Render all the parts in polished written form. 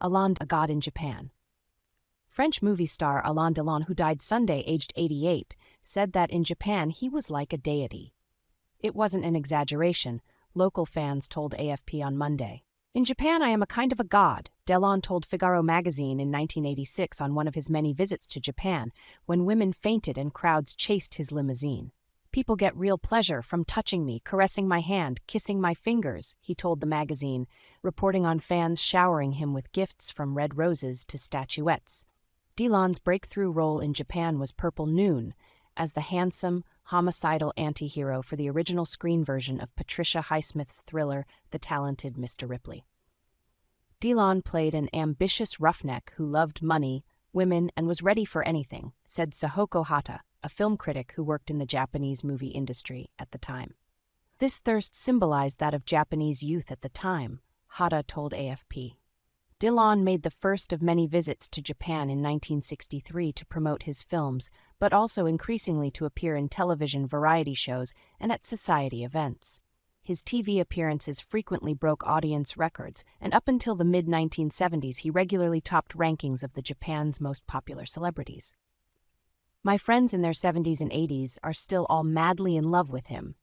Alain, a god in Japan. French movie star Alain Delon, who died Sunday aged 88, said that in Japan he was like a deity. It wasn't an exaggeration, local fans told AFP on Monday. In Japan, I am a kind of a god, Delon told Figaro magazine in 1986 on one of his many visits to Japan, when women fainted and crowds chased his limousine. People get real pleasure from touching me, caressing my hand, kissing my fingers, he told the magazine, reporting on fans showering him with gifts from red roses to statuettes. Delon's breakthrough role in Japan was Purple Noon, as the handsome, homicidal anti-hero for the original screen version of Patricia Highsmith's thriller The Talented Mr. Ripley. Delon played an ambitious roughneck who loved money, women, and was ready for anything, said Sahoko Hata, a film critic who worked in the Japanese movie industry at the time. This thirst symbolized that of Japanese youth at the time, Hata told AFP. Delon made the first of many visits to Japan in 1963 to promote his films, but also increasingly to appear in television variety shows and at society events. His TV appearances frequently broke audience records, and up until the mid-1970s he regularly topped rankings of Japan's most popular celebrities. My friends in their 70s and 80s are still all madly in love with him.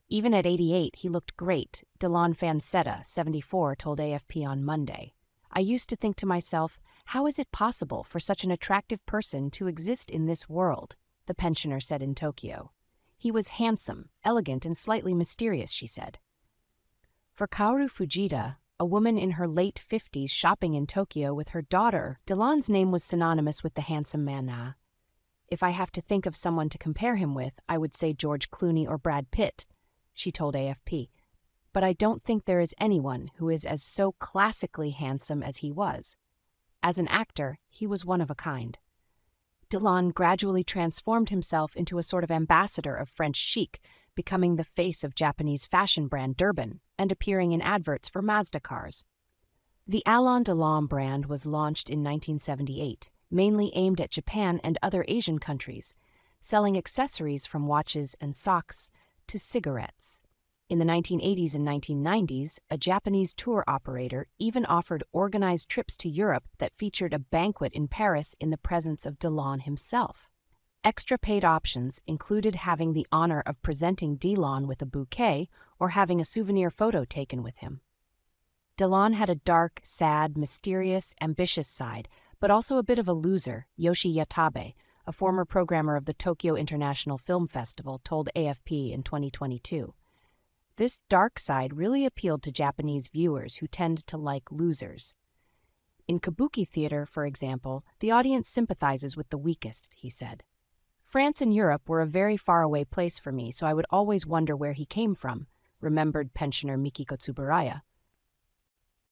Even at 88, he looked great, Delon Fancetta, 74, told AFP on Monday. I used to think to myself, how is it possible for such an attractive person to exist in this world? The pensioner said in Tokyo. He was handsome, elegant, and slightly mysterious, she said. For Kaoru Fujita, a woman in her late 50s shopping in Tokyo with her daughter, Delon's name was synonymous with the handsome man. If I have to think of someone to compare him with, I would say George Clooney or Brad Pitt, she told AFP. But I don't think there is anyone who is as so classically handsome as he was. As an actor, he was one of a kind. Delon gradually transformed himself into a sort of ambassador of French chic, becoming the face of Japanese fashion brand Durban and appearing in adverts for Mazda cars. The Alain Delon brand was launched in 1978, mainly aimed at Japan and other Asian countries, selling accessories from watches and socks to cigarettes. In the 1980s and 1990s, a Japanese tour operator even offered organized trips to Europe that featured a banquet in Paris in the presence of Delon himself. Extra paid options included having the honor of presenting Delon with a bouquet or having a souvenir photo taken with him. Delon had a dark, sad, mysterious, ambitious side, but also a bit of a loser, Yoshi Yatabe, a former programmer of the Tokyo International Film Festival, told AFP in 2022. This dark side really appealed to Japanese viewers who tend to like losers. In kabuki theater, for example, the audience sympathizes with the weakest, he said. France and Europe were a very faraway place for me, so I would always wonder where he came from, remembered pensioner Mikiko Tsuburaya.